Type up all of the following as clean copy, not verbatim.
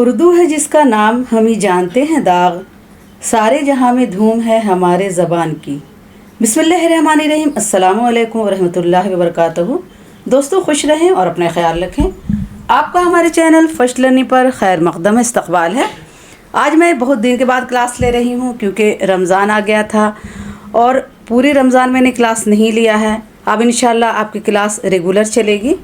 اردو ہے جس کا نام ہم ہی جانتے ہیں داغ، سارے جہاں میں دھوم ہے ہمارے زبان کی۔ بسم اللہ الرحمن الرحیم۔ السلام علیکم ورحمۃ اللہ وبرکاتہ۔ دوستو خوش رہیں اور اپنا خیال رکھیں۔ آپ کا ہمارے چینل فرسٹ لرننگ پر خیر مقدم استقبال ہے۔ آج میں بہت دن کے بعد کلاس لے رہی ہوں کیونکہ رمضان آ گیا تھا اور پوری رمضان میں نے کلاس نہیں لیا ہے۔ اب انشاءاللہ آپ کی کلاس ریگولر چلے گی۔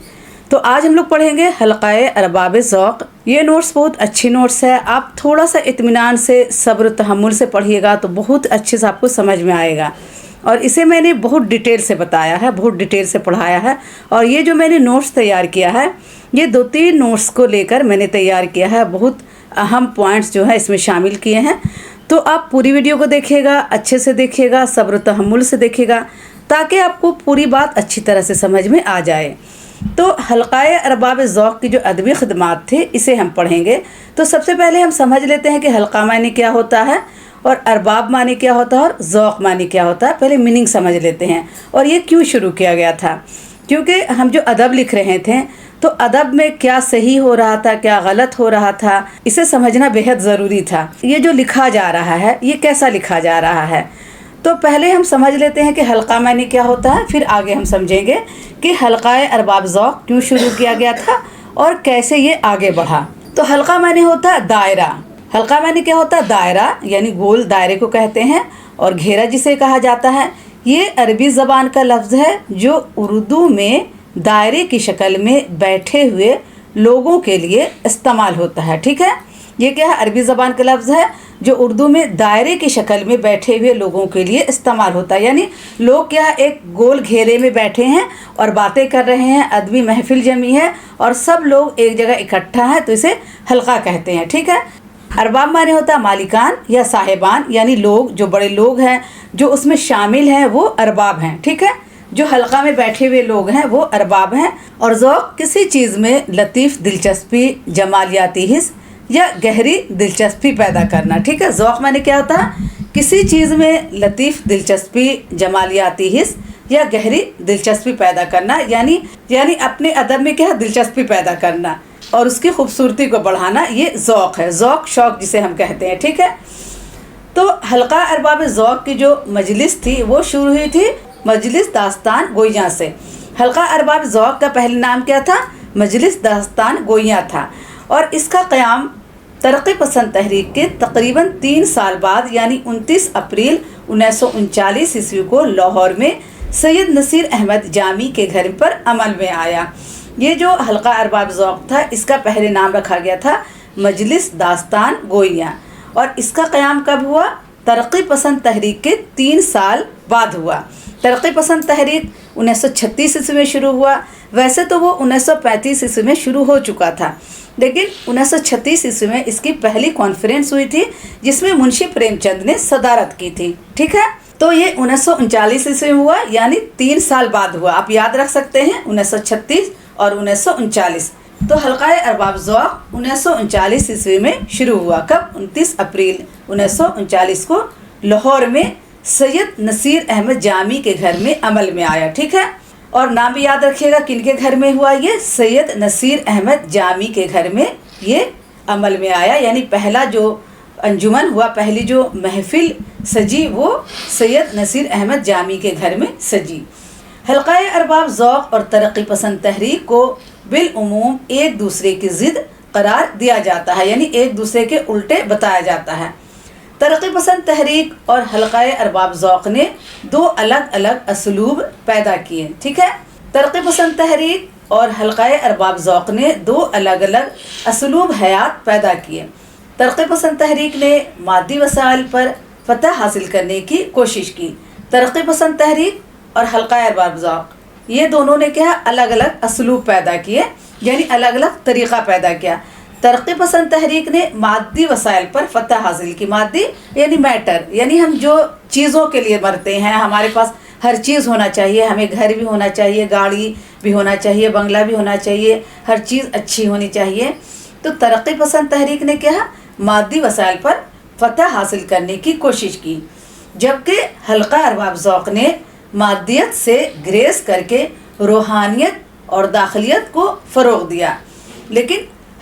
تو آج ہم لوگ پڑھیں گے حلقہ ارباب ذوق۔ یہ نوٹس بہت اچھی نوٹس ہے، آپ تھوڑا سا اطمینان سے صبر و تحمل سے پڑھیے گا تو بہت اچھے سے آپ کو سمجھ میں آئے گا۔ اور اسے میں نے بہت ڈیٹیل سے بتایا ہے، بہت ڈیٹیل سے پڑھایا ہے۔ اور یہ جو میں نے نوٹس تیار کیا ہے، یہ 2-3 نوٹس کو لے کر میں نے تیار کیا ہے۔ بہت اہم پوائنٹس جو ہے اس میں شامل کیے ہیں۔ تو آپ پوری ویڈیو کو دیکھیے گا، اچھے سے دیکھیے گا، صبر و تحمل سے دیکھیے گا تاکہ آپ کو پوری بات اچھی طرح سے سمجھ میں آ جائے۔ تو حلقہ ارباب ذوق کی جو ادبی خدمات تھے اسے ہم پڑھیں گے۔ تو سب سے پہلے ہم سمجھ لیتے ہیں کہ حلقہ معنی کیا ہوتا ہے اور ارباب معنی کیا ہوتا ہے اور ذوق معنی کیا ہوتا ہے۔ پہلے میننگ سمجھ لیتے ہیں اور یہ کیوں شروع کیا گیا تھا، کیونکہ ہم جو ادب لکھ رہے تھے تو ادب میں کیا صحیح ہو رہا تھا، کیا غلط ہو رہا تھا، اسے سمجھنا بہت ضروری تھا۔ یہ جو لکھا جا رہا ہے یہ کیسا لکھا جا رہا ہے، تو پہلے ہم سمجھ لیتے ہیں کہ حلقہ معنی کیا ہوتا ہے، پھر آگے ہم سمجھیں گے کہ حلقہ ارباب ذوق کیوں شروع کیا گیا تھا اور کیسے یہ آگے بڑھا۔ تو حلقہ معنی ہوتا ہے دائرہ۔ حلقہ معنی کیا ہوتا ہے؟ دائرہ، یعنی گول دائرے کو کہتے ہیں، اور گھیرا جسے کہا جاتا ہے۔ یہ عربی زبان کا لفظ ہے جو اردو میں دائرے کی شکل میں بیٹھے ہوئے لوگوں کے لیے استعمال ہوتا ہے۔ ٹھیک ہے، یہ کیا ہے؟ عربی زبان کا لفظ ہے جو اردو میں دائرے کی شکل میں بیٹھے ہوئے لوگوں کے لیے استعمال ہوتا ہے۔ یعنی لوگ کیا ایک گول گھیرے میں بیٹھے ہیں اور باتیں کر رہے ہیں، ادبی محفل جمی ہے اور سب لوگ ایک جگہ اکٹھا ہیں تو اسے حلقہ کہتے ہیں۔ ٹھیک ہے، ارباب معنی ہوتا ہے مالکان یا صاحبان، یعنی لوگ جو بڑے لوگ ہیں جو اس میں شامل ہیں وہ ارباب ہیں۔ ٹھیک ہے، جو حلقہ میں بیٹھے ہوئے لوگ ہیں وہ ارباب ہیں۔ اور ذوق کسی چیز میں لطیف دلچسپی، جمالیاتی حس یا گہری دلچسپی پیدا کرنا۔ ٹھیک ہے، ذوق معنی کیا ہوتا ہے؟ کسی چیز میں لطیف دلچسپی، جمالیاتی حس یا گہری دلچسپی پیدا کرنا، یعنی اپنے ادب میں کیا دلچسپی پیدا کرنا اور اس کی خوبصورتی کو بڑھانا، یہ ذوق ہے۔ ذوق شوق جسے ہم کہتے ہیں۔ ٹھیک ہے، تو حلقہ ارباب ذوق کی جو مجلس تھی وہ شروع ہوئی تھی مجلس داستان گوئیاں سے۔ حلقہ ارباب ذوق کا پہلا نام کیا تھا؟ مجلس داستان گوئیاں تھا، اور اس کا قیام ترقی پسند تحریک کے تقریباً 3 سال بعد یعنی 29 اپریل 1939 عیسوی کو لاہور میں سید نصیر احمد جامی کے گھر پر عمل میں آیا۔ یہ جو حلقہ ارباب ذوق تھا اس کا پہلے نام رکھا گیا تھا مجلس داستان گوئیاں، اور اس کا قیام کب ہوا؟ ترقی پسند تحریک کے 3 سال بعد ہوا۔ ترقی پسند تحریک 1936 عیسوی میں شروع ہوا، ویسے تو وہ 1935 عیسوی میں شروع ہو چکا تھا، لیکن 1936 عیسوی میں اس کی پہلی کانفرنس ہوئی تھی جس میں منشی پریم چند نے صدارت کی تھی۔ ٹھیک ہے، تو یہ 1939 عیسوی میں ہوا، یعنی 3 سال بعد ہوا۔ آپ یاد رکھ سکتے ہیں 1936 اور 1939۔ تو حلقہ ارباب ذوق 1939 عیسوی میں شروع ہوا۔ کب؟ 29 اپریل 1939 کو لاہور میں سید نصیر احمد جامی کے گھر میں عمل میں آیا۔ ٹھیک ہے، اور نام بھی یاد رکھیے گا کن کے گھر میں ہوا؟ یہ سید نصیر احمد جامی کے گھر میں یہ عمل میں آیا، یعنی پہلا جو انجمن ہوا، پہلی جو محفل سجی وہ سید نصیر احمد جامی کے گھر میں سجی۔ حلقہ ارباب ذوق اور ترقی پسند تحریک کو بالعموم ایک دوسرے کی ضد قرار دیا جاتا ہے، یعنی ایک دوسرے کے الٹے بتایا جاتا ہے۔ ترقی پسند تحریک اور حلقہ ارباب ذوق نے 2 الگ الگ اسلوب پیدا کیے۔ ٹھیک ہے، ترقی پسند تحریک اور حلقہ ارباب ذوق نے 2 الگ الگ اسلوب حیات پیدا کیے۔ ترقی پسند تحریک نے مادی وسائل پر فتح حاصل کرنے کی کوشش کی۔ ترقی پسند تحریک اور حلقہ ارباب ذوق یہ دونوں نے کیا الگ الگ اسلوب پیدا کیے، یعنی الگ الگ طریقہ پیدا کیا۔ ترقی پسند تحریک نے مادی وسائل پر فتح حاصل کی۔ مادی یعنی میٹر، یعنی ہم جو چیزوں کے لیے مرتے ہیں، ہمارے پاس ہر چیز ہونا چاہیے، ہمیں گھر بھی ہونا چاہیے، گاڑی بھی ہونا چاہیے، بنگلہ بھی ہونا چاہیے، ہر چیز اچھی ہونی چاہیے۔ تو ترقی پسند تحریک نے کیا مادی وسائل پر فتح حاصل کرنے کی کوشش کی، جبکہ حلقہ ارباب ذوق نے مادیت سے گریز کر کے روحانیت اور داخلیت کو فروغ دیا۔ لیکن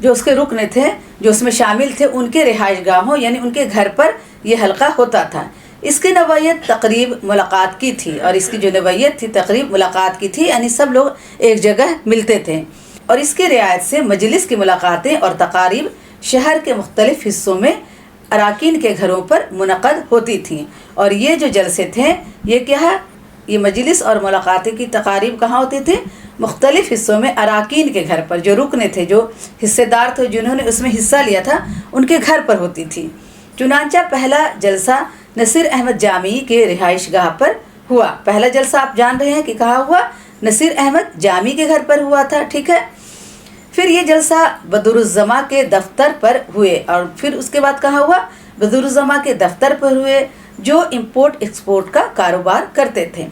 جو اس کے رکن تھے جو اس میں شامل تھے ان کے رہائش گاہوں یعنی ان کے گھر پر یہ حلقہ ہوتا تھا۔ اس کی نوعیت تقریب ملاقات کی تھی، اور اس کی جو نوعیت تھی تقریب ملاقات کی تھی، یعنی سب لوگ ایک جگہ ملتے تھے، اور اس کی رعایت سے مجلس کی ملاقاتیں اور تقاریب شہر کے مختلف حصوں میں اراکین کے گھروں پر منعقد ہوتی تھیں۔ اور یہ جو جلسے تھے یہ کیا ہے، یہ مجلس اور ملاقاتیں کی تقاریب کہاں ہوتی تھی؟ مختلف حصوں میں اراکین کے گھر پر، جو رکن تھے، جو حصے دار تھے، جنہوں نے اس میں حصہ لیا تھا، ان کے گھر پر ہوتی تھی۔ چنانچہ پہلا جلسہ نصیر احمد جامی کے رہائش گاہ پر ہوا۔ پہلا جلسہ آپ جان رہے ہیں کہ کہاں ہوا؟ نصیر احمد جامی کے گھر پر ہوا تھا، ٹھیک ہے۔ پھر یہ جلسہ بدرالزماں کے دفتر پر ہوئے، اور پھر اس کے بعد کہاں ہوا؟ بدرالزماں کے دفتر پر ہوئے، جو امپورٹ ایکسپورٹ کا کاروبار کرتے تھے۔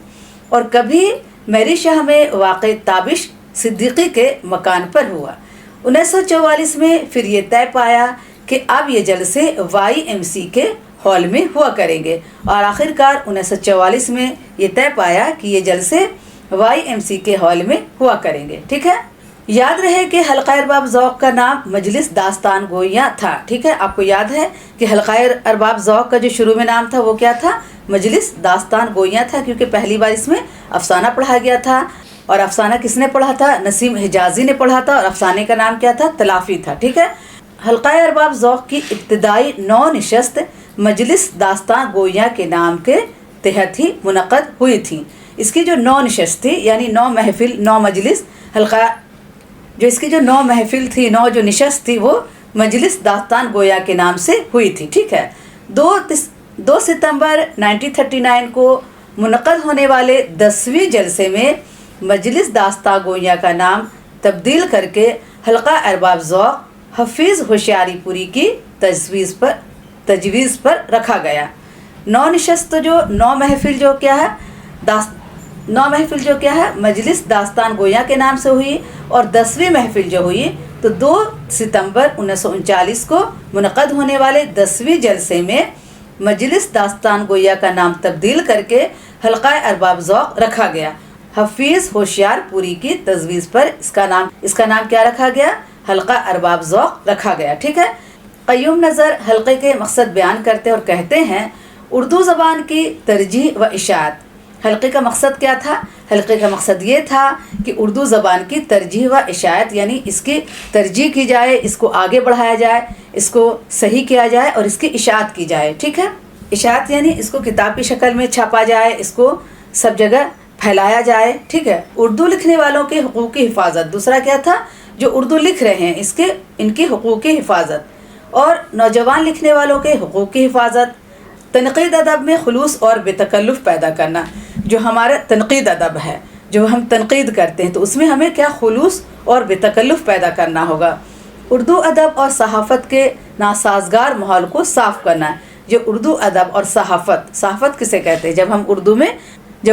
اور کبھی میری شاہ میں واقع تابش صدیقی کے مکان پر ہوا۔ 1944 میں پھر یہ طے پایا کہ اب یہ جلسے YMC کے ہال میں ہوا کریں گے، اور آخر کار 1944 میں یہ طے پایا کہ یہ جلسے YMC کے ہال میں ہوا کریں گے، ٹھیک ہے۔ یاد رہے کہ حلقہ ارباب ذوق کا نام مجلس داستان گوئیاں تھا، ٹھیک ہے۔ آپ کو یاد ہے کہ حلقہ ارباب ذوق کا جو شروع میں نام تھا وہ کیا تھا؟ مجلس داستان گوئیاں تھا، کیونکہ پہلی بار اس میں افسانہ پڑھا گیا تھا، اور افسانہ کس نے پڑھا تھا؟ نسیم حجازی نے پڑھا تھا، اور افسانے کا نام کیا تھا؟ تلافی تھا، ٹھیک ہے۔ حلقہ ارباب ذوق کی ابتدائی 9 نشست مجلس داستان گوئیاں کے نام کے تحت ہی منعقد ہوئی تھی۔ اس کی جو 9 نشست تھی، یعنی 9 محفل، 9 مجلس، حلقہ جو اس کی جو 9 محفل تھی، 9 جو نشست تھی، وہ مجلس داستان گویا کے نام سے ہوئی تھی، ٹھیک ہے۔ 2 ستمبر 1939 کو منعقد ہونے والے 10ویں جلسے میں مجلس داستان گویا کا نام تبدیل کر کے حلقہ ارباب ذوق حفیظ ہوشیاری پوری کی تجویز پر رکھا گیا۔ 9 نشست جو 9 محفل جو کیا ہے 9 محفل جو کیا ہے مجلس داستان گویا کے نام سے ہوئی، اور 10ویں محفل جو ہوئی تو 2 ستمبر 1939 کو منعقد ہونے والے 10ویں جلسے میں مجلس داستان گویا کا نام تبدیل کر کے حلقہ ارباب ذوق رکھا گیا۔ حفیظ ہوشیار پوری کی تجویز پر اس کا نام کیا رکھا گیا؟ حلقہ ارباب ذوق رکھا گیا، ٹھیک ہے۔ قیوم نظر حلقے کے مقصد بیان کرتے اور کہتے ہیں، اردو زبان کی ترجیح و اشاعت۔ حلقے کا مقصد کیا تھا؟ حلقے کا مقصد یہ تھا کہ اردو زبان کی ترجیح و اشاعت، یعنی اس کی ترجیح کی جائے، اس کو آگے بڑھایا جائے، اس کو صحیح کیا جائے، اور اس کی اشاعت کی جائے، ٹھیک ہے۔ اشاعت یعنی اس کو کتاب کی شکل میں چھاپا جائے، اس کو سب جگہ پھیلایا جائے، ٹھیک ہے۔ اردو لکھنے والوں کے حقوق کی حفاظت۔ دوسرا کیا تھا؟ جو اردو لکھ رہے ہیں ان کے حقوق کی حفاظت، اور نوجوان لکھنے والوں کے حقوق کی حفاظت۔ تنقید ادب میں خلوص اور بے تکلف پیدا کرنا۔ جو ہمارا تنقید ادب ہے، جو ہم تنقید کرتے ہیں، تو اس میں ہمیں کیا خلوص اور بے تکلف پیدا کرنا ہوگا۔ اردو ادب اور صحافت کے ناسازگار ماحول کو صاف کرنا۔ جو اردو ادب اور صحافت کسے کہتے ہیں؟ جب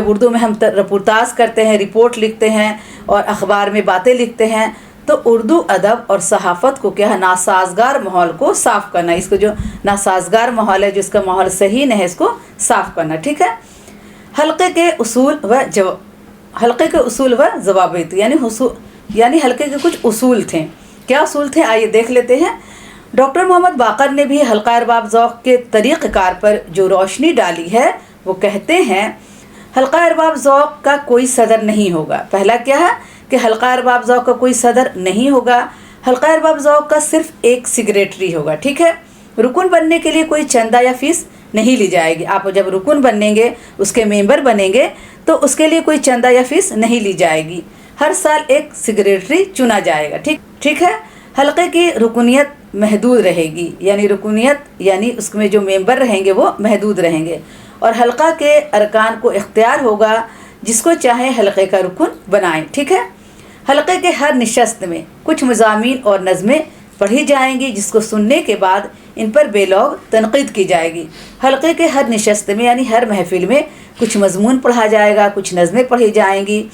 اردو میں ہم رپورتاج کرتے ہیں، رپورٹ لکھتے ہیں، اور اخبار میں باتیں لکھتے ہیں، تو اردو ادب اور صحافت کو کیا ہے؟ ناسازگار ماحول کو صاف کرنا۔ اس کو جو ناسازگار ماحول ہے، جو اس کا ماحول صحیح نہیں ہے، اس کو صاف کرنا، ٹھیک ہے۔ حلقے کے اصول و ضوابط، یعنی حلقے کے کچھ اصول تھے۔ کیا اصول تھے؟ آئیے دیکھ لیتے ہیں۔ ڈاکٹر محمد باقر نے بھی حلقہ ارباب ذوق کے طریقہ کار پر جو روشنی ڈالی ہے، وہ کہتے ہیں حلقہ ارباب ذوق کا کوئی صدر نہیں ہوگا۔ پہلا کیا ہے کہ حلقہ ارباب ذوق کا کوئی صدر نہیں ہوگا۔ حلقہ ارباب ذوق کا صرف ایک سیکریٹری ہوگا، ٹھیک ہے۔ رکن بننے کے لیے کوئی چندہ یا فیس نہیں لی جائے گی۔ آپ جب رکن بنیں گے، اس کے ممبر بنیں گے، تو اس کے لیے کوئی چندہ یا فیس نہیں لی جائے گی۔ ہر سال ایک سیکریٹری چنا جائے گا، ٹھیک ہے۔ حلقے کی رکنیت محدود رہے گی، یعنی اس میں جو ممبر رہیں گے وہ محدود رہیں گے، اور حلقہ کے ارکان کو اختیار ہوگا جس کو چاہے حلقے کا رکن بنائیں، ٹھیک ہے۔ حلقے کے ہر نشست میں کچھ مضامین اور نظمیں پڑھی جائیں گی، جس کو سننے کے بعد ان پر بے لوگ تنقید کی جائے گی۔ حلقے کے ہر نشست میں یعنی ہر محفل میں کچھ مضمون پڑھا جائے گا، کچھ نظمیں پڑھی جائیں گی،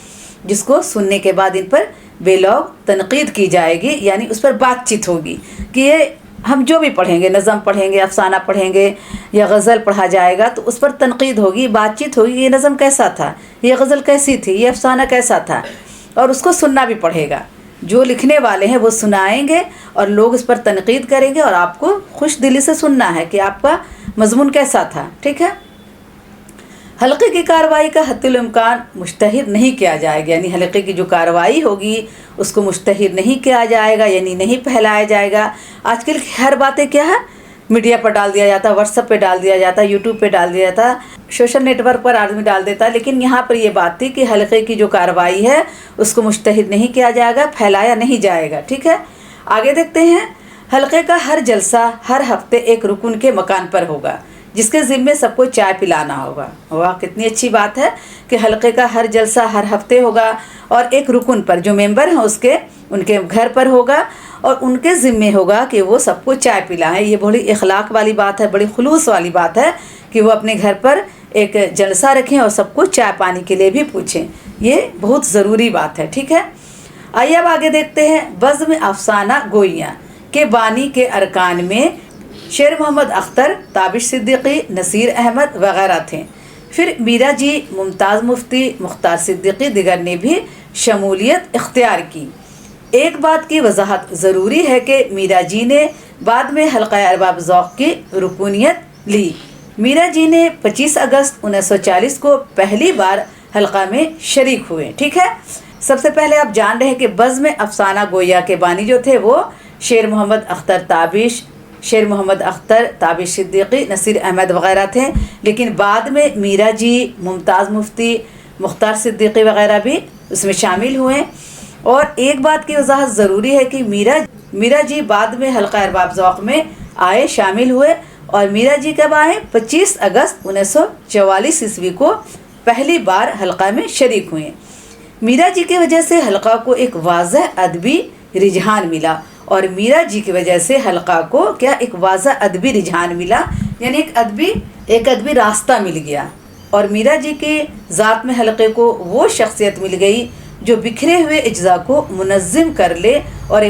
جس کو سننے کے بعد ان پر بے لوگ تنقید کی جائے گی، یعنی اس پر بات چیت ہوگی کہ یہ ہم جو بھی پڑھیں گے، نظم پڑھیں گے، افسانہ پڑھیں گے یا غزل پڑھا جائے گا، تو اس پر تنقید ہوگی، بات چیت ہوگی، یہ نظم کیسا تھا، یہ غزل کیسی تھی، یہ افسانہ کیسا تھا، اور اس کو سننا بھی پڑھے گا۔ جو لکھنے والے ہیں وہ سنائیں گے اور لوگ اس پر تنقید کریں گے اور آپ کو خوش دلی سے سننا ہے کہ آپ کا مضمون کیسا تھا، ٹھیک ہے۔ حلقے کی کارروائی کا حتی الامکان مشتہر نہیں کیا جائے گا، یعنی حلقے کی جو کارروائی ہوگی اس کو مشتہر نہیں کیا جائے گا، یعنی نہیں پھیلایا جائے گا۔ آج کل ہر باتیں کیا ہے، میڈیا پر ڈال دیا جاتا ہے، واٹس ایپ پہ ڈال دیا جاتا ہے، یوٹیوب پہ ڈال دیا جاتا ہے، سوشل نیٹ ورک پر آدمی ڈال دیتا ہے، لیکن یہاں پر یہ بات تھی کہ حلقے کی جو کارروائی ہے اس کو مشتہر نہیں کیا جائے گا، پھیلایا نہیں جائے گا، ٹھیک ہے۔ آگے دیکھتے ہیں، حلقے کا ہر جلسہ ہر ہفتے ایک رکن کے مکان پر ہوگا جس کے ذمے سب کو چائے پلانا ہوگا۔ واہ، کتنی اچھی بات ہے کہ حلقے کا ہر جلسہ ہر ہفتے ہوگا اور ایک رکن پر جو ممبر ہیں ان کے گھر پر ہوگا اور ان کے ذمے ہوگا کہ وہ سب کو چائے پلائیں۔ یہ بڑی اخلاق والی بات ہے، بڑی خلوص والی بات ہے کہ وہ اپنے گھر پر ایک جلسہ رکھیں اور سب کو چائے پانی کے لیے بھی پوچھیں، یہ بہت ضروری بات ہے، ٹھیک ہے۔ آئیے اب آگے دیکھتے ہیں، بزم افسانہ گوئیاں کے بانی کے ارکان میں شیر محمد اختر، تابش صدیقی، نصیر احمد وغیرہ تھے۔ پھر میرا جی، ممتاز مفتی، مختار صدیقی دیگر نے بھی شمولیت اختیار کی۔ ایک بات کی وضاحت ضروری ہے کہ میرا جی نے بعد میں حلقہ ارباب ذوق کی رکنیت لی۔ میرا جی نے 25 اگست 1940 کو پہلی بار حلقہ میں شریک ہوئے، ٹھیک ہے۔ سب سے پہلے آپ جان رہے ہیں کہ بزم افسانہ گویا کے بانی جو تھے وہ شیر محمد اختر تابش صدیقی، نصیر احمد وغیرہ تھے، لیکن بعد میں میرا جی، ممتاز مفتی، مختار صدیقی وغیرہ بھی اس میں شامل ہوئے۔ اور ایک بات کی وضاحت ضروری ہے کہ میرا جی بعد میں حلقہ ارباب ذوق میں آئے، شامل ہوئے، اور میرا جی کب آئے؟ 25 اگست 1944 عیسوی کو پہلی بار حلقہ میں شریک ہوئے۔ میرا جی کی وجہ سے حلقہ کو ایک واضح ادبی رجحان ملا، اور میرا جی کی وجہ سے حلقہ کو کیا ایک واضح ادبی رجحان ملا، یعنی ایک ادبی راستہ مل گیا، اور میرا جی کے ذات میں حلقے کو وہ شخصیت مل گئی جو بکھرے ہوئے اجزاء کو منظم کر لے اور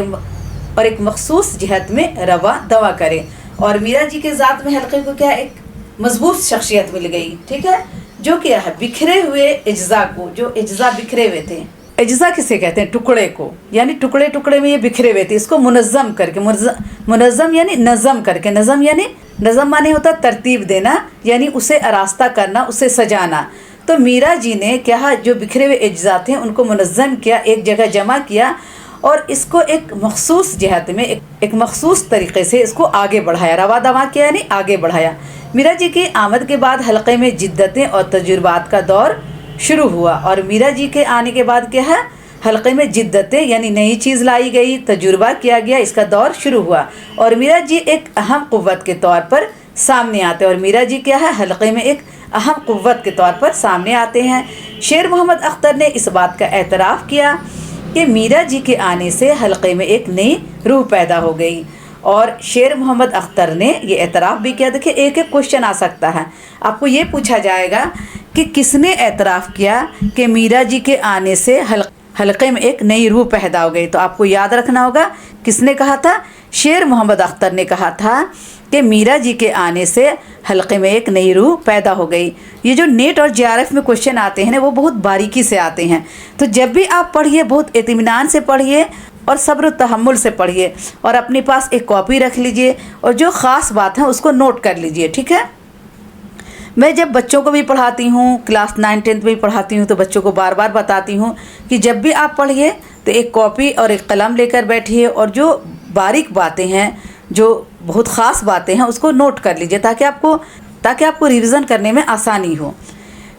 ایک مخصوص جہت میں رواں دوا کرے۔ اور میرا جی کے ذات میں حلقے کو کیا ایک مضبوط شخصیت مل گئی، ٹھیک ہے، جو کیا ہے بکھرے ہوئے اجزاء کو، جو اجزاء بکھرے ہوئے تھے، اجزاء کسے کہتے ہیں؟ ٹکڑے کو، یعنی ٹکڑے ٹکڑے میں یہ بکھرے ہوئے تھے، اس کو منظم کر کے، منظم یعنی نظم کر کے، نظم یعنی نظم معنی ہوتا ترتیب دینا، یعنی اسے آراستہ کرنا، اسے سجانا۔ تو میرا جی نے کیا جو بکھرے ہوئے اجزاء تھے ان کو منظم کیا، ایک جگہ جمع کیا، اور اس کو ایک مخصوص جہت میں ایک مخصوص طریقے سے اس کو آگے بڑھایا، رواں دواں کیا یعنی آگے بڑھایا۔ میرا جی کی آمد کے بعد حلقے میں جدتیں اور تجربات کا دور شروع ہوا، اور میرا جی کے آنے کے بعد کیا ہے حلقے میں جدتیں یعنی نئی چیز لائی گئی، تجربہ کیا گیا، اس کا دور شروع ہوا، اور میرا جی ایک اہم قوت کے طور پر سامنے آتے ہیں، اور میرا جی کیا ہے حلقے میں ایک اہم قوت کے طور پر سامنے آتے ہیں۔ شیر محمد اختر نے اس بات کا اعتراف کیا کہ میرا جی کے آنے سے حلقے میں ایک نئی روح پیدا ہو گئی، اور شیر محمد اختر نے یہ اعتراف بھی کیا۔ دیکھیں ایک کوشچن آ سکتا ہے، آپ کو یہ پوچھا جائے گا کہ کس نے اعتراف کیا کہ میرا جی کے آنے سے حلقے میں ایک نئی روح پیدا ہو گئی، تو آپ کو یاد رکھنا ہوگا کس نے کہا تھا؟ شیر محمد اختر نے کہا تھا کہ میرا جی کے آنے سے حلقے میں ایک نئی روح پیدا ہو گئی۔ یہ جو نیٹ اور JRF میں کوشچن آتے ہیں نا وہ بہت باریکی سے آتے ہیں، تو جب بھی آپ پڑھیے بہت اطمینان سے پڑھیے اور صبر و تحمل سے پڑھیے، اور اپنے پاس ایک کاپی رکھ لیجئے اور جو خاص بات ہے اس کو نوٹ کر لیجئے، ٹھیک ہے۔ میں جب بچوں کو بھی پڑھاتی ہوں، کلاس 9 10 میں بھی پڑھاتی ہوں، تو بچوں کو بار بار بتاتی ہوں کہ جب بھی آپ پڑھیے تو ایک کاپی اور ایک قلم لے کر بیٹھیے، اور جو باریک باتیں ہیں، جو بہت خاص باتیں ہیں اس کو نوٹ کر لیجئے تاکہ آپ کو ریویژن کرنے میں آسانی ہو۔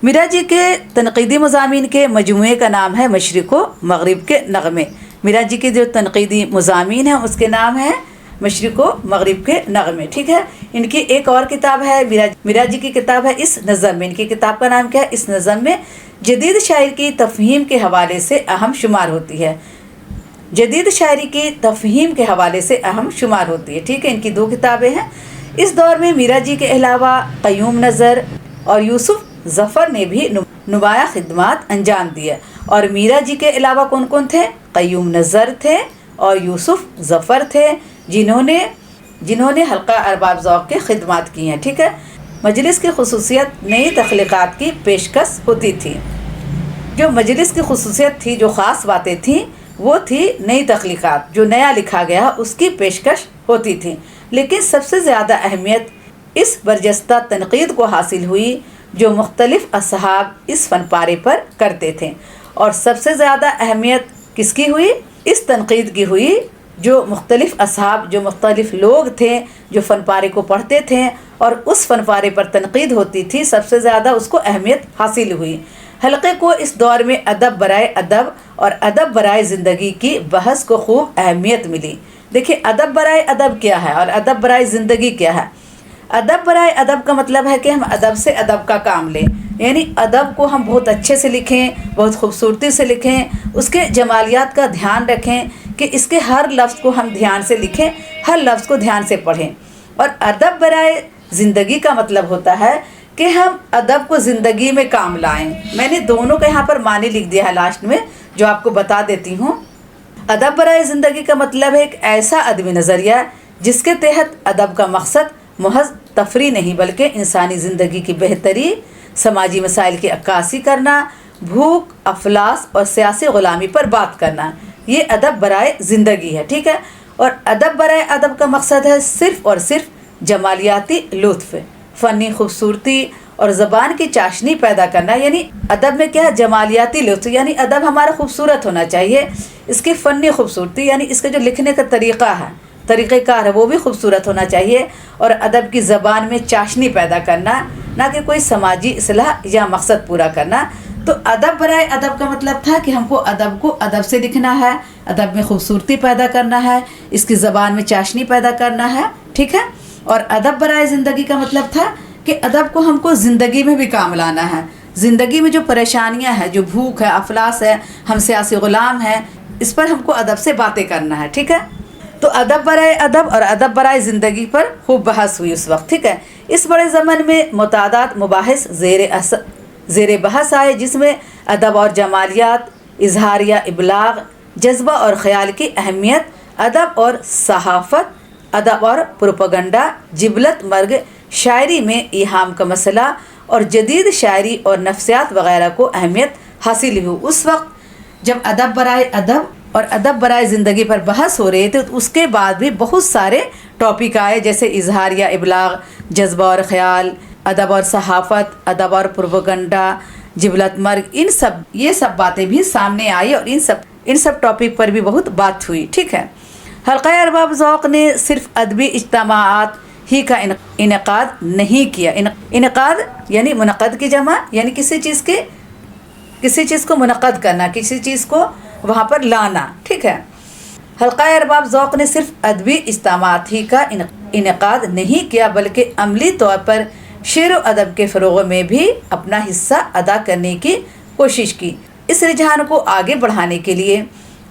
میرا جی کے تنقیدی مضامین کے مجموعے کا نام ہے مشرق و مغرب کے نغمے۔ میرا جی کے جو تنقیدی مضامین ہیں اس کے نام ہے مشرق و مغرب کے نغمے، ٹھیک ہے۔ ان کی ایک اور کتاب ہے، میرا جی کی کتاب ہے اس نظم میں، ان کی کتاب کا نام کیا ہے؟ اس نظم میں جدید شاعری کی تفہیم کے حوالے سے اہم شمار ہوتی ہے، جدید شاعری کی تفہیم کے حوالے سے اہم شمار ہوتی ہے، ٹھیک ہے۔ ان کی 2 کتابیں ہیں۔ اس دور میں میرا جی کے علاوہ قیوم نظر اور یوسف ظفر نے بھی نمایاں خدمات انجام دیے، اور میرا جی کے علاوہ کون کون تھے؟ قیوم نظر تھے اور یوسف ظفر تھے، جنہوں نے حلقہ ارباب ذوق کی خدمات کی ہیں، ٹھیک ہے۔ مجلس کی خصوصیت نئی تخلیقات کی پیشکش ہوتی تھی، جو مجلس کی خصوصیت تھی، جو خاص باتیں تھیں وہ تھی نئی تخلیقات، جو نیا لکھا گیا اس کی پیشکش ہوتی تھی، لیکن سب سے زیادہ اہمیت اس برجستہ تنقید کو حاصل ہوئی جو مختلف اصحاب اس فن پارے پر کرتے تھے، اور سب سے زیادہ اہمیت کس کی ہوئی؟ اس تنقید کی ہوئی جو مختلف اصحاب، جو مختلف لوگ تھے جو فن پارے کو پڑھتے تھے اور اس فن پارے پر تنقید ہوتی تھی، سب سے زیادہ اس کو اہمیت حاصل ہوئی۔ حلقے کو اس دور میں ادب برائے ادب اور ادب برائے زندگی کی بحث کو خوب اہمیت ملی۔ دیکھیں ادب برائے ادب کیا ہے اور ادب برائے زندگی کیا ہے۔ ادب برائے ادب کا مطلب ہے کہ ہم ادب سے ادب کا کام لیں، یعنی ادب کو ہم بہت اچھے سے لکھیں، بہت خوبصورتی سے لکھیں، اس کے جمالیات کا دھیان رکھیں کہ اس کے ہر لفظ کو ہم دھیان سے لکھیں، ہر لفظ کو دھیان سے پڑھیں۔ اور ادب برائے زندگی کا مطلب ہوتا ہے کہ ہم ادب کو زندگی میں کام لائیں۔ میں نے دونوں کا یہاں پر معنی لکھ دیا ہے لاسٹ میں، جو آپ کو بتا دیتی ہوں۔ ادب برائے زندگی کا مطلب ہے ایک ایسا ادبی نظریہ جس کے تحت ادب کا مقصد محض تفریح نہیں بلکہ انسانی زندگی کی بہتری، سماجی مسائل کی عکاسی کرنا، بھوک، افلاس اور سیاسی غلامی پر بات کرنا، یہ ادب برائے زندگی ہے، ٹھیک ہے۔ اور ادب برائے ادب کا مقصد ہے صرف اور صرف جمالیاتی لطف، فنی خوبصورتی اور زبان کی چاشنی پیدا کرنا، یعنی ادب میں کیا ہے؟ جمالیاتی لطف، یعنی ادب ہمارا خوبصورت ہونا چاہیے، اس کی فنی خوبصورتی یعنی اس کا جو لکھنے کا طریقہ ہے، طریقہ کار ہے، وہ بھی خوبصورت ہونا چاہیے، اور ادب کی زبان میں چاشنی پیدا کرنا، نہ کہ کوئی سماجی اصلاح یا مقصد پورا کرنا۔ تو ادب برائے ادب کا مطلب تھا کہ ہم کو ادب سے لکھنا ہے، ادب میں خوبصورتی پیدا کرنا ہے، اس کی زبان میں چاشنی پیدا کرنا ہے، ٹھیک ہے۔ اور ادب برائے زندگی کا مطلب تھا کہ ادب کو ہم کو زندگی میں بھی کام لانا ہے، زندگی میں جو پریشانیاں ہیں، جو بھوک ہے، افلاس ہے، ہم سیاسی غلام ہیں، اس پر ہم کو ادب سے باتیں کرنا ہے، ٹھیک ہے۔ تو ادب برائے ادب اور ادب برائے زندگی پر خوب بحث ہوئی اس وقت، ٹھیک ہے۔ اس بڑے زمن میں متعدد مباحث زیر بحث آئے، جس میں ادب اور جمالیات، اظہار یا ابلاغ، جذبہ اور خیال کی اہمیت، ادب اور صحافت، ادب اور پروپیگنڈا، جبلت مرگ، شاعری میں ایہام کا مسئلہ اور جدید شاعری اور نفسیات وغیرہ کو اہمیت حاصل ہوئی۔ اس وقت جب ادب برائے ادب اور ادب برائے زندگی پر بحث ہو رہے تھے تو اس کے بعد بھی بہت سارے ٹاپک آئے، جیسے اظہار یا ابلاغ، جذبہ اور خیال، ادب اور صحافت، ادب اور پروپیگنڈا، جبلت مرگ، یہ سب باتیں بھی سامنے آئی اور ان سب ٹاپک پر بھی بہت بات ہوئی، ٹھیک ہے۔ حلقہ ارباب ذوق نے صرف ادبی اجتماعات ہی کا انعقاد نہیں کیا۔ انعقاد یعنی منعقد کی جمع، یعنی کسی چیز کو منعقد کرنا، کسی چیز کو وہاں پر لانا، ٹھیک ہے۔ حلقہ ارباب ذوق نے صرف ادبی اجتماعات ہی کا انعقاد نہیں کیا بلکہ عملی طور پر شعر و ادب کے فروغ میں بھی اپنا حصہ ادا کرنے کی کوشش کی۔ اس رجحان کو آگے بڑھانے کے لیے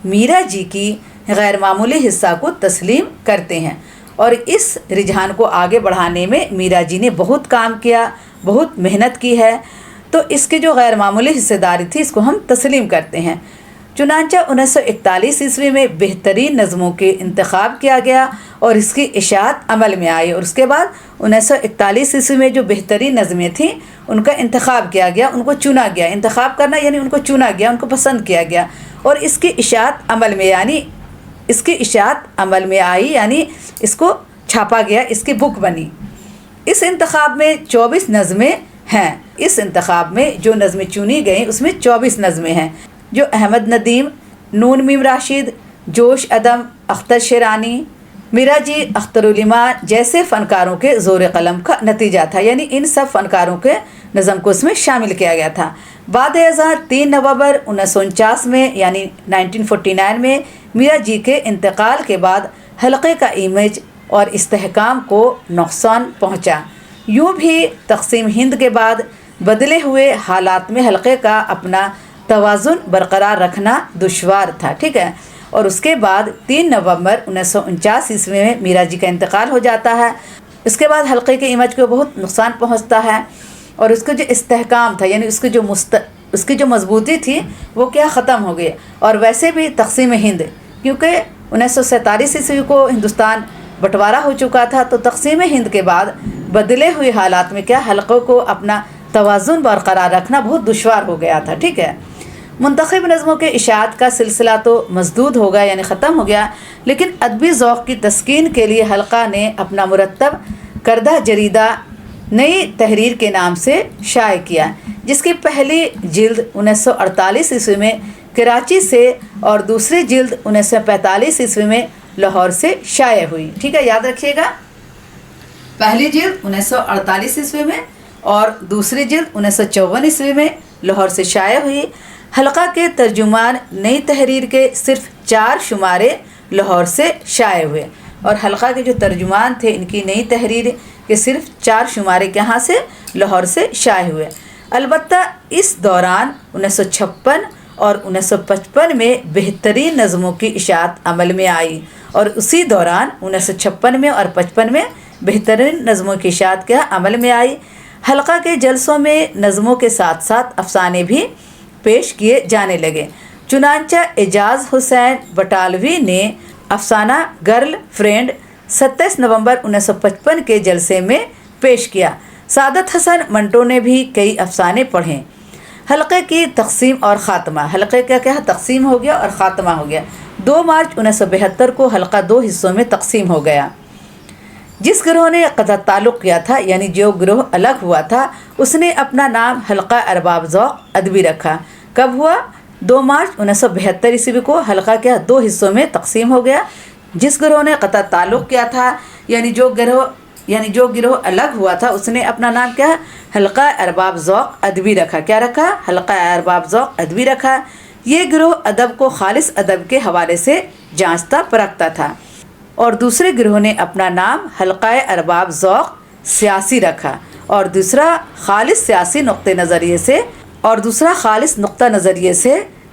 میرا جی کی غیر معمولی حصہ کو تسلیم کرتے ہیں، اور اس رجحان کو آگے بڑھانے میں میرا جی نے بہت کام کیا، بہت محنت کی ہے، تو اس کے جو غیر معمولی حصہ داری تھی اس کو ہم تسلیم کرتے ہیں۔ چنانچہ 1941 عیسوی میں بہترین نظموں کے انتخاب کیا گیا اور اس کی اشاعت عمل میں آئی، اور اس کے بعد 1941 عیسوی میں جو بہترین نظمیں تھیں ان کا انتخاب کیا گیا، ان کو چنا گیا۔ انتخاب کرنا یعنی ان کو چنا گیا، ان کو پسند کیا گیا، اور اس کی اشاعت عمل میں آئی، یعنی اس کو چھاپا گیا، اس کی بک بنی۔ اس انتخاب میں 24 نظمیں ہیں۔ اس انتخاب میں جو نظمیں چنی گئیں اس میں 24 نظمیں ہیں، جو احمد ندیم، نون میم راشد، جوش ادم، اختر شیرانی، میرا جی، اختر الایمان جیسے فنکاروں کے زور قلم کا نتیجہ تھا، یعنی ان سب فنکاروں کے نظم کو اس میں شامل کیا گیا تھا۔ بعد ازاں 3 نومبر 1949 میں یعنی 1949 میں میرا جی کے انتقال کے بعد حلقے کا امیج اور استحکام کو نقصان پہنچا۔ یوں بھی تقسیم ہند کے بعد بدلے ہوئے حالات میں حلقے کا اپنا توازن برقرار رکھنا دشوار تھا، ٹھیک ہے۔ اور اس کے بعد 3 نومبر 1949 عیسوی میں میرا جی کا انتقال ہو جاتا ہے۔ اس کے بعد حلقے کے امیج کو بہت نقصان پہنچتا ہے، اور اس کا جو استحکام تھا یعنی اس کی جو مضبوطی تھی وہ کیا ختم ہو گئی۔ اور ویسے بھی تقسیم ہند، کیونکہ 1947 عیسوی کو ہندوستان بٹوارا ہو چکا تھا، تو تقسیم ہند کے بعد بدلے ہوئے حالات میں کیا حلقوں کو اپنا توازن برقرار رکھنا بہت دشوار ہو گیا تھا، ٹھیک ہے۔ منتخب نظموں کے اشاعت کا سلسلہ تو مسدود ہو گیا یعنی ختم ہو گیا، لیکن ادبی ذوق کی تسکین کے لیے حلقہ نے اپنا مرتب کردہ جریدہ نئی تحریر کے نام سے شائع کیا، جس کی پہلی جلد 1948 عیسوی میں کراچی سے اور دوسری جلد 1945 عیسوی میں لاہور سے شائع ہوئی۔ ٹھیک ہے، یاد رکھیے گا، پہلی جلد 1948 عیسوی میں اور دوسری جلد 1954 عیسوی میں لاہور سے شائع ہوئی۔ حلقہ کے ترجمان نئی تحریر کے صرف 4 شمارے لاہور سے شائع ہوئے، اور حلقہ کے جو ترجمان تھے ان کی نئی تحریر کے صرف 4 شمارے کہاں سے؟ لاہور سے شائع ہوئے۔ البتہ اس دوران 1956 اور 1955 میں بہترین نظموں کی اشاعت عمل میں آئی، اور اسی دوران 1956 میں اور 55 میں بہترین نظموں کی اشاعت کیا عمل میں آئی۔ حلقہ کے جلسوں میں نظموں کے ساتھ ساتھ افسانے بھی پیش کیے جانے لگے۔ چنانچہ اعجاز حسین بٹالوی نے افسانہ گرل فرینڈ 27 نومبر 1955 کے جلسے میں پیش کیا۔ سعادت حسن منٹو نے بھی کئی افسانے پڑھے۔ حلقے کی تقسیم اور خاتمہ۔ حلقے کا کیا تقسیم ہو گیا اور خاتمہ ہو گیا۔ 2 مارچ 1972 کو حلقہ 2 حصوں میں تقسیم ہو گیا۔ جس گروہ نے قطع تعلق کیا تھا یعنی جو گروہ الگ ہوا تھا، اس نے اپنا نام حلقہ ارباب ذوق ادبی رکھا۔ کب ہوا؟ 2 مارچ 1972 عیسوی کو حلقہ کیا 2 حصوں میں تقسیم ہو گیا۔ جس گروہ نے قطع تعلق کیا تھا یعنی جو گروہ الگ ہوا تھا، اس نے اپنا نام کیا حلقہ ارباب ذوق ادبی رکھا۔ کیا رکھا؟ حلقہ ارباب ذوق ادبی رکھا۔ یہ گروہ ادب کو خالص ادب کے حوالے سے جانچتا پرکھتا تھا، اور دوسرے گروہ نے اپنا نام حلقہ ارباب ذوق سیاسی رکھا، اور دوسرا خالص سیاسی نقطہ نظریے سے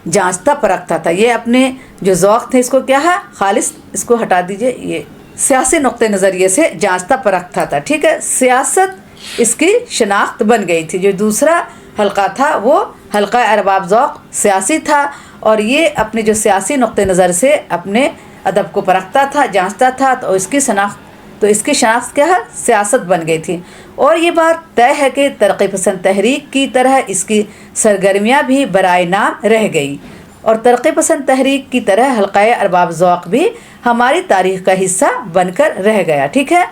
جانچتا پرکھتا تھا۔ یہ اپنے جو ذوق تھے اس کو کیا ہے خالص، اس کو ہٹا دیجئے، یہ سیاسی نقطہ نظریے سے جانچتا پرکھتا تھا۔ ٹھیک ہے، سیاست اس کی شناخت بن گئی تھی۔ جو دوسرا حلقہ تھا وہ حلقہ ارباب ذوق سیاسی تھا، اور یہ اپنے جو سیاسی نقطہ نظر سے اپنے ادب کو پرکھتا تھا، جانچتا تھا، تو اس کی شناخت کیا ہے سیاست بن گئی تھی۔ اور یہ بات طے ہے کہ ترقی پسند تحریک کی طرح اس کی سرگرمیاں بھی برائے نام رہ گئی، اور ترقی پسند تحریک کی طرح حلقہ ارباب ذوق بھی ہماری تاریخ کا حصہ بن کر رہ گیا۔ ٹھیک ہے،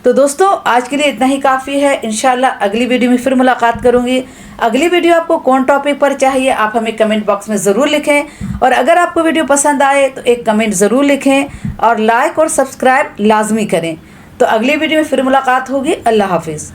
تو دوستو آج کے لیے اتنا ہی کافی ہے۔ انشاءاللہ اگلی ویڈیو میں پھر ملاقات کروں گی۔ اگلی ویڈیو آپ کو کون ٹاپک پر چاہیے آپ ہمیں کمنٹ باکس میں ضرور لکھیں، اور اگر آپ کو ویڈیو پسند آئے تو ایک کمنٹ ضرور لکھیں، اور لائک اور سبسکرائب لازمی کریں۔ تو اگلی ویڈیو میں پھر ملاقات ہوگی۔ اللہ حافظ۔